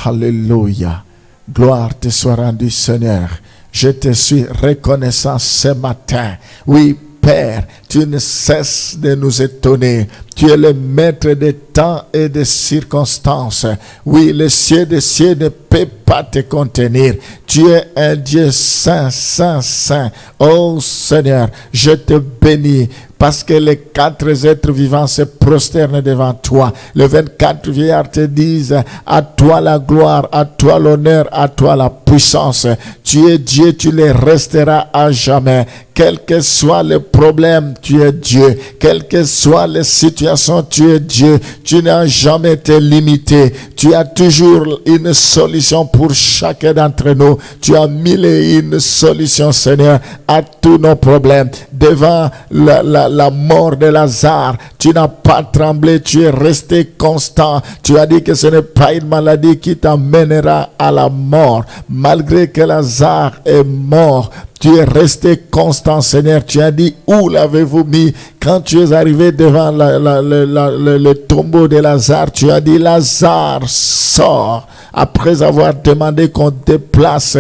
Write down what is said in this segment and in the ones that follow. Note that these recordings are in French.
Alléluia. Gloire te soit rendue, Seigneur. Je te suis reconnaissant ce matin. Oui, Père, tu ne cesses de nous étonner. Tu es le maître des temps et des circonstances. Oui, le ciel des cieux ne peut pas te contenir. Tu es un Dieu saint, saint, saint. Oh Seigneur, je te bénis parce que les 4 êtres vivants se prosternent devant toi. Les 24 vieillards te disent, à toi la gloire, à toi l'honneur, à toi la puissance. Tu es Dieu, tu le resteras à jamais. Quel que soit le problème, tu es Dieu. Quelles que soient les situations, tu es Dieu. Tu n'as jamais été limité. Tu as toujours une solution pour chacun d'entre nous. Tu as 1001 solutions, Seigneur, à tous nos problèmes. Devant la mort de Lazare, tu n'as pas tremblé, tu es resté constant. Tu as dit que ce n'est pas une maladie qui t'amènera à la mort. Malgré que Lazare est mort, tu es resté constant, Seigneur. Tu as dit, où l'avez-vous mis? Quand tu es arrivé devant le tombeau de Lazare, tu as dit, Lazare, sors. Après avoir demandé qu'on déplace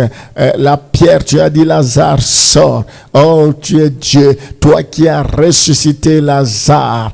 la pierre, tu as dit, Lazare, sors. Oh, tu es Dieu. Toi qui as ressuscité Lazare,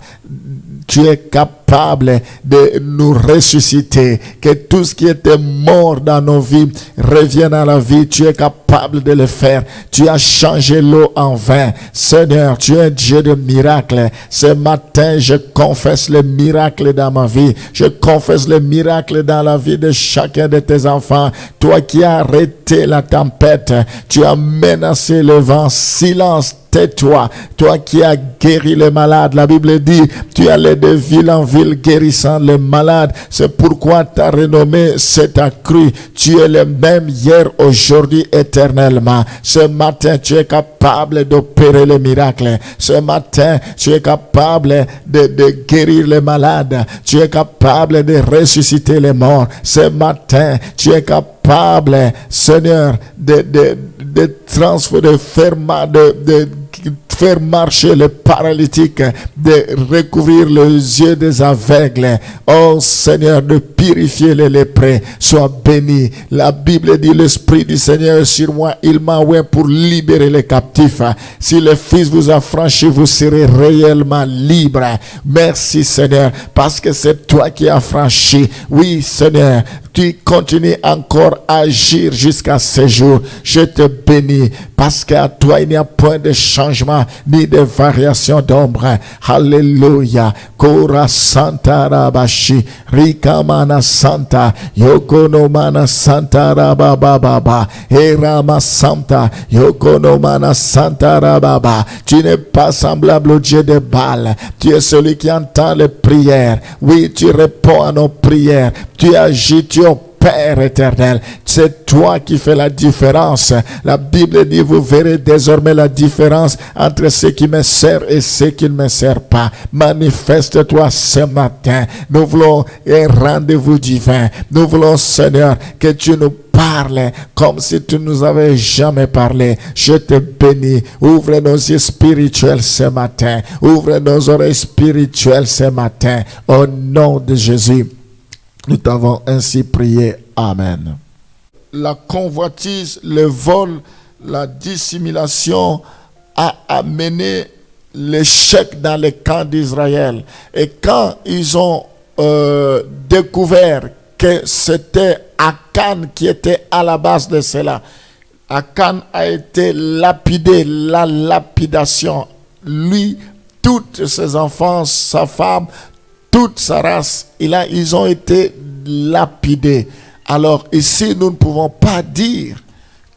tu es capable de nous ressusciter. Que tout ce qui était mort dans nos vies revienne à la vie. Tu es capable de le faire. Tu as changé l'eau en vin. Seigneur, tu es un Dieu de miracles. Ce matin, je confesse le miracle dans ma vie. Je confesse le miracle dans la vie de chacun de tes enfants. Toi qui as arrêté la tempête, tu as menacé le vent. Silence. Tais-toi, toi qui as guéri les malades. La Bible dit, tu allais de ville en ville guérissant les malades. C'est pourquoi ta renommée s'est accrue. Tu es le même hier, aujourd'hui, éternellement. Ce matin, tu es capable d'opérer les miracles. Ce matin, tu es capable de guérir les malades. Tu es capable de ressusciter les morts. Ce matin, tu es capable, Seigneur, de faire marcher les paralytiques, de recouvrir les yeux des aveugles. Oh Seigneur, de purifier les lépreux. Sois béni. La Bible dit, l'Esprit du Seigneur est sur moi. Il m'a envoyé pour libérer les captifs. Si le Fils vous a franchi, vous serez réellement libre. Merci Seigneur, parce que c'est toi qui as franchi. Oui Seigneur, tu continues encore à agir jusqu'à ce jour. Je te bénis parce qu'à toi il n'y a point de changement ni de variation d'ombre. Alléluia. Kora Santa Rabashi Rikamana Santa Yokonomana Santa Rabababa Erama Santa Yokonomana Santa Rababa. Tu n'es pas semblable au Dieu de Baal. Tu es celui qui entend les prières. Oui, tu réponds à nos prières. Tu agis, tu Père éternel, c'est toi qui fais la différence. La Bible dit, vous verrez désormais la différence entre ceux qui me servent et ceux qui ne me servent pas. Manifeste-toi ce matin. Nous voulons un rendez-vous divin. Nous voulons, Seigneur, que tu nous parles comme si tu nous avais jamais parlé. Je te bénis. Ouvre nos yeux spirituels ce matin. Ouvre nos oreilles spirituelles ce matin. Au nom de Jésus. Nous t'avons ainsi prié. Amen. La convoitise, le vol, la dissimulation a amené l'échec dans les camps d'Israël. Et quand ils ont découvert que c'était Akan qui était à la base de cela, Akan a été lapidé, la lapidation. Lui, tous ses enfants, sa femme, toute sa race, ils ont été lapidés. Alors ici, nous ne pouvons pas dire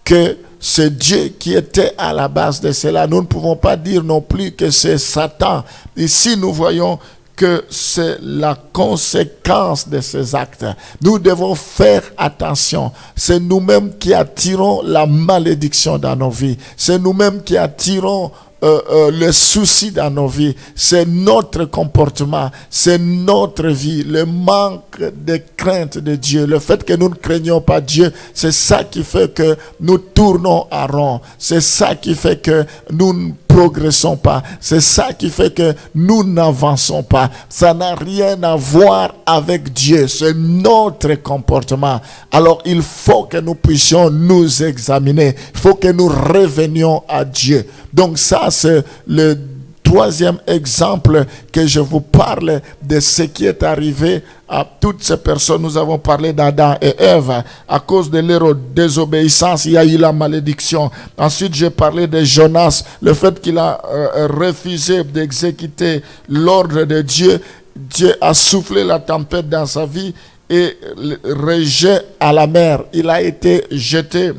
que c'est Dieu qui était à la base de cela. Nous ne pouvons pas dire non plus que c'est Satan. Ici, nous voyons que c'est la conséquence de ces actes. Nous devons faire attention. C'est nous-mêmes qui attirons la malédiction dans nos vies. C'est nous-mêmes qui attirons le souci dans nos vies. C'est notre comportement, c'est notre vie, le manque de crainte de Dieu, le fait que nous ne craignons pas Dieu, c'est ça qui fait que nous tournons à rond. C'est ça qui fait que nous ne progressons pas. C'est ça qui fait que nous n'avançons pas. Ça n'a rien à voir avec Dieu. C'est notre comportement. Alors, il faut que nous puissions nous examiner. Il faut que nous revenions à Dieu. Donc ça, c'est le troisième exemple que je vous parle de ce qui est arrivé à toutes ces personnes. Nous avons parlé d'Adam et Ève. À cause de leur désobéissance, il y a eu la malédiction. Ensuite, j'ai parlé de Jonas, le fait qu'il a refusé d'exécuter l'ordre de Dieu. Dieu a soufflé la tempête dans sa vie et rejet à la mer. Il a été jeté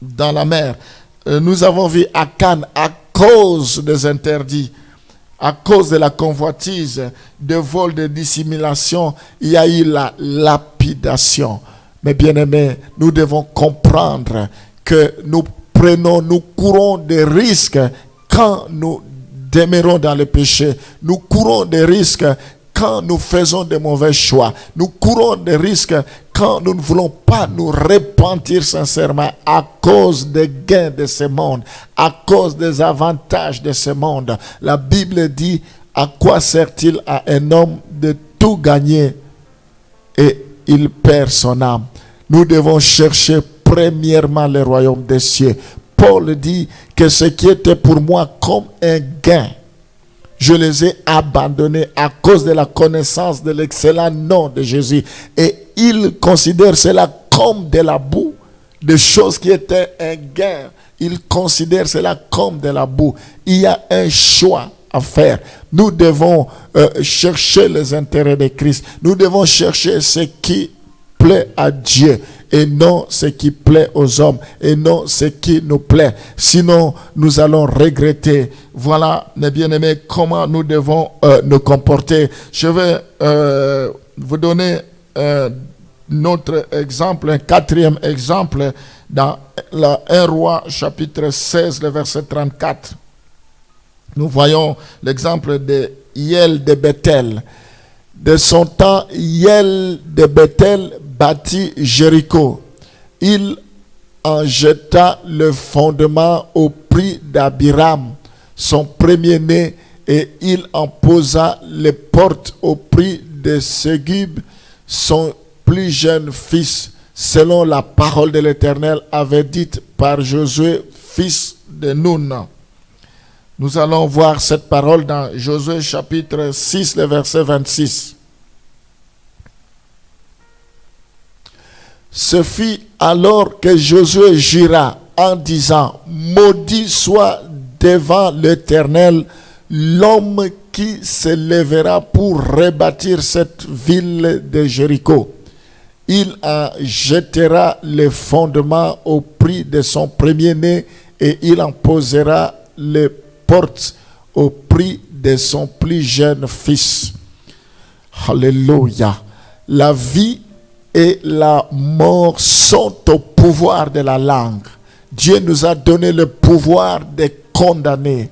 dans la mer. Nous avons vu Akan, à cause des interdits, à cause de la convoitise, de vol, de dissimulation, il y a eu la lapidation. Mais bien aimés, nous devons comprendre que nous courons des risques quand nous demeurons dans le péché. Nous courons des risques quand nous faisons de mauvais choix. Nous courons des risques quand nous ne voulons pas nous repentir sincèrement à cause des gains de ce monde, à cause des avantages de ce monde. La Bible dit, à quoi sert-il à un homme de tout gagner et il perd son âme? Nous devons chercher premièrement le royaume des cieux. Paul dit que ce qui était pour moi comme un gain, je les ai abandonnés à cause de la connaissance de l'excellent nom de Jésus. Et il considère cela comme de la boue, des choses qui étaient un gain. Il considère cela comme de la boue. Il y a un choix à faire. Nous devons chercher les intérêts de Christ. Nous devons chercher ce qui plaît à Dieu et non ce qui plaît aux hommes et non ce qui nous plaît. Sinon, nous allons regretter. Voilà, mes bien-aimés, comment nous devons nous comporter. Je vais vous donner notre exemple, un quatrième exemple dans 1 Roi chapitre 16, le verset 34. Nous voyons l'exemple de Hiel de Bethel. De son temps, Hiel de Bethel bâtit Jéricho. Il en jeta le fondement au prix d'Abiram, son premier-né, et il en posa les portes au prix de Ségub, son plus jeune fils, selon la parole de l'Éternel avait dite par Josué, fils de Nun. Nous allons voir cette parole dans Josué chapitre 6, le verset 26. Ce fut alors que Josué jura en disant, maudit soit devant l'Éternel l'homme qui se lèvera pour rebâtir cette ville de Jéricho. Il en jettera les fondements au prix de son premier-né et il en posera les portes au prix de son plus jeune fils. Alléluia. La vie et la mort sont au pouvoir de la langue. Dieu nous a donné le pouvoir de condamner.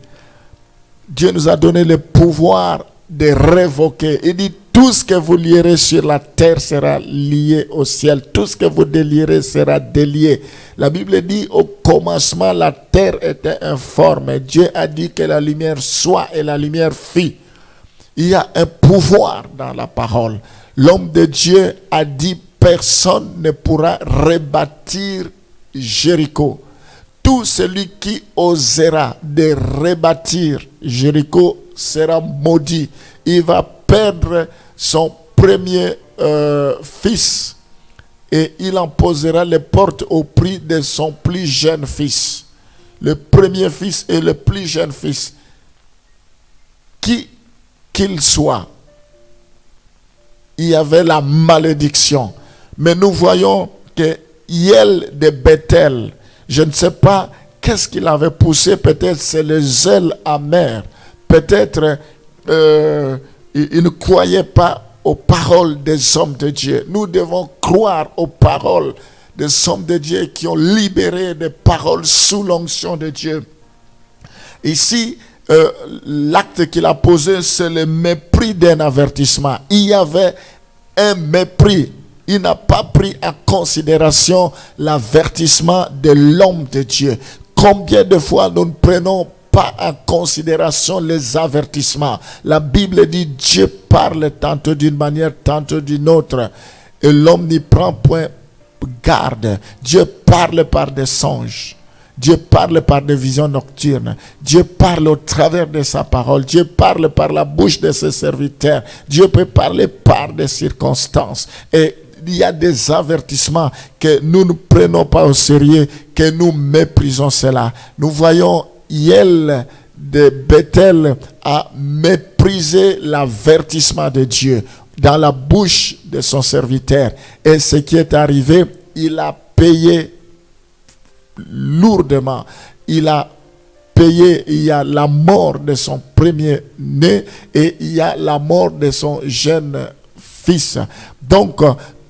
Dieu nous a donné le pouvoir de révoquer. Il dit, tout ce que vous lierez sur la terre sera lié au ciel. Tout ce que vous délierez sera délié. La Bible dit, au commencement, la terre était informe. Dieu a dit que la lumière soit et la lumière fit. Il y a un pouvoir dans la parole. L'homme de Dieu a dit, personne ne pourra rebâtir Jéricho. Tout celui qui osera de rebâtir Jéricho sera maudit. Il va perdre son premier fils et il en posera les portes au prix de son plus jeune fils. Le premier fils et le plus jeune fils, qui qu'il soit, il y avait la malédiction. Mais nous voyons que Hiel de Bethel, je ne sais pas qu'est-ce qu'il avait poussé, peut-être c'est le zèle amer, peut-être il ne croyait pas aux paroles des hommes de Dieu. Nous devons croire aux paroles des hommes de Dieu qui ont libéré des paroles sous l'onction de Dieu. Ici, l'acte qu'il a posé, c'est le mépris d'un avertissement. Il y avait un mépris. Il n'a pas pris en considération l'avertissement de l'homme de Dieu. Combien de fois nous ne prenons pas en considération les avertissements. La Bible dit Dieu parle tantôt d'une manière, tantôt d'une autre. Et l'homme n'y prend point garde. Dieu parle par des songes. Dieu parle par des visions nocturnes. Dieu parle au travers de sa parole. Dieu parle par la bouche de ses serviteurs. Dieu peut parler par des circonstances. Et il y a des avertissements que nous ne prenons pas au sérieux, que nous méprisons cela. Nous voyons Hiel de Bethel a méprisé l'avertissement de Dieu dans la bouche de son serviteur. Et ce qui est arrivé, il a payé lourdement. Il a payé, il y a la mort de son premier-né et il y a la mort de son jeune fils. Donc,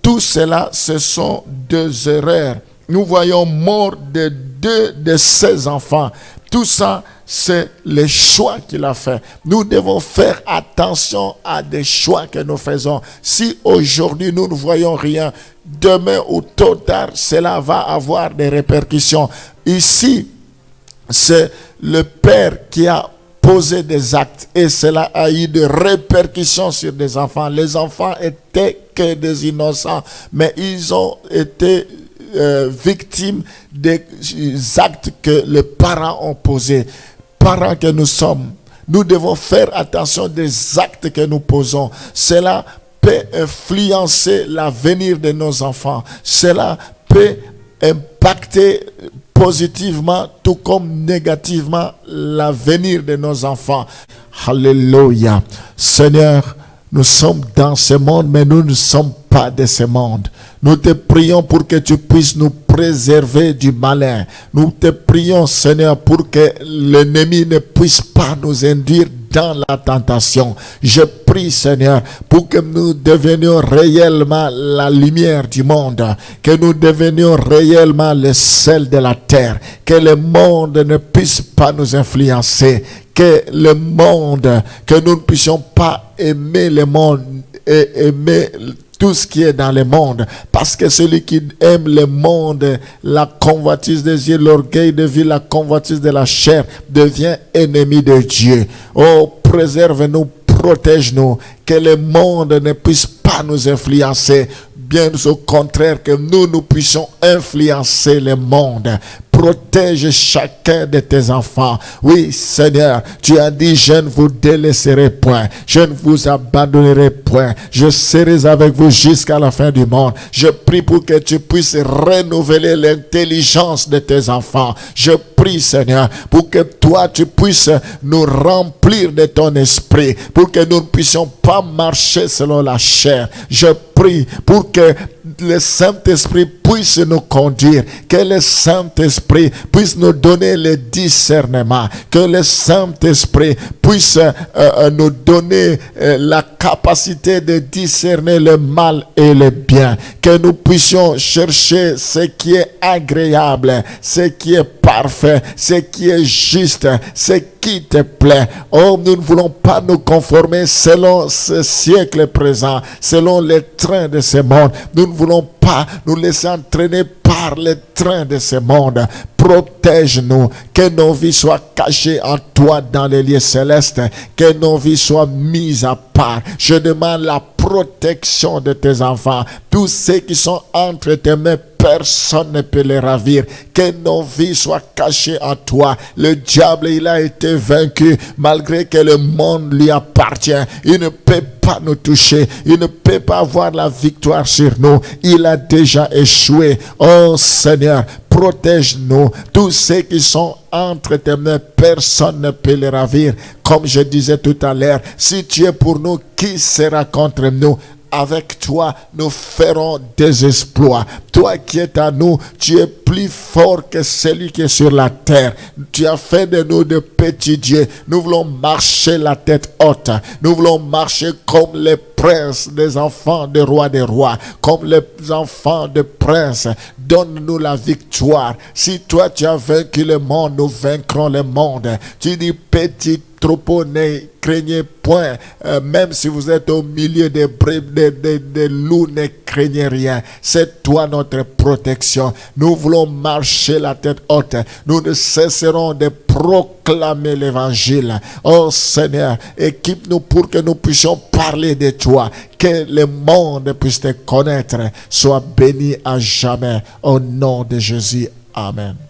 tout cela, ce sont deux erreurs. Nous voyons mort de deux de ses enfants. Tout ça, c'est les choix qu'il a fait. Nous devons faire attention à des choix que nous faisons. Si aujourd'hui nous ne voyons rien, demain ou tôt ou tard, cela va avoir des répercussions. Ici, c'est le père qui a posé des actes et cela a eu des répercussions sur des enfants. Les enfants étaient que des innocents, mais ils ont été victimes des actes que les parents ont posés. Parents que nous sommes, nous devons faire attention des actes que nous posons. Cela peut influencer l'avenir de nos enfants. Cela peut impacter positivement tout comme négativement l'avenir de nos enfants. Alléluia. Seigneur, nous sommes dans ce monde, mais nous ne sommes pas de ce monde. Nous te prions pour que tu puisses nous préserver du malin. Nous te prions, Seigneur, pour que l'ennemi ne puisse pas nous induire dans la tentation. Je prie, Seigneur, pour que nous devenions réellement la lumière du monde, que nous devenions réellement le sel de la terre, que le monde ne puisse pas nous influencer, que le monde, que nous ne puissions pas aimer le monde et aimer tout ce qui est dans le monde, parce que celui qui aime le monde, la convoitise des yeux, l'orgueil de vie, la convoitise de la chair, devient ennemi de Dieu. Oh, préserve-nous, protège-nous, que le monde ne puisse pas nous influencer, bien au contraire, que nous puissions influencer le monde. Protège chacun de tes enfants. Oui, Seigneur, tu as dit, je ne vous délaisserai point. Je ne vous abandonnerai point. Je serai avec vous jusqu'à la fin du monde. Je prie pour que tu puisses renouveler l'intelligence de tes enfants. Je prie, Seigneur, pour que toi, tu puisses nous remplir de ton esprit, pour que nous ne puissions pas marcher selon la chair. Je prie pour que le Saint-Esprit puisse nous conduire, que le Saint-Esprit puisse nous donner le discernement, que le Saint-Esprit puisse nous donner la capacité de discerner le mal et le bien, que nous puissions chercher ce qui est agréable, ce qui est parfait, ce qui est juste, ce qui te plaît. Oh, nous ne voulons pas nous conformer selon ce siècle présent, selon les trains de ce monde. Nous ne voulons pas nous laisser entraîner par les trains de ce monde. Protège-nous, que nos vies soient cachées en toi dans les lieux célestes, que nos vies soient mises à part. Je demande la protection de tes enfants. Tous ceux qui sont entre tes mains, personne ne peut les ravir. Que nos vies soient cachées en toi. Le diable, il a été vaincu malgré que le monde lui appartient. Il ne peut pas nous toucher. Il ne peut pas avoir la victoire sur nous. Il a déjà échoué. Oh Seigneur, protège-nous. Tous ceux qui sont entre tes mains, personne ne peut les ravir. Comme je disais tout à l'heure, si tu es pour nous, qui sera contre nous? Avec toi, nous ferons des exploits. Toi qui es à nous, tu es plus fort que celui qui est sur la terre. Tu as fait de nous de petits dieux. Nous voulons marcher la tête haute. Nous voulons marcher comme les princes, des enfants des rois, comme les enfants de princes. Donne-nous la victoire. Si toi tu as vaincu le monde, nous vaincrons le monde. Tu dis petit troupeau, ne craignez point. Même si vous êtes au milieu des loups, ne craignez rien. C'est toi notre protection. Nous voulons marcher la tête haute. Nous ne cesserons de proclamer l'évangile. Oh Seigneur, équipe-nous pour que nous puissions parler de toi. Que le monde puisse te connaître. Sois béni à jamais. Au nom de Jésus. Amen.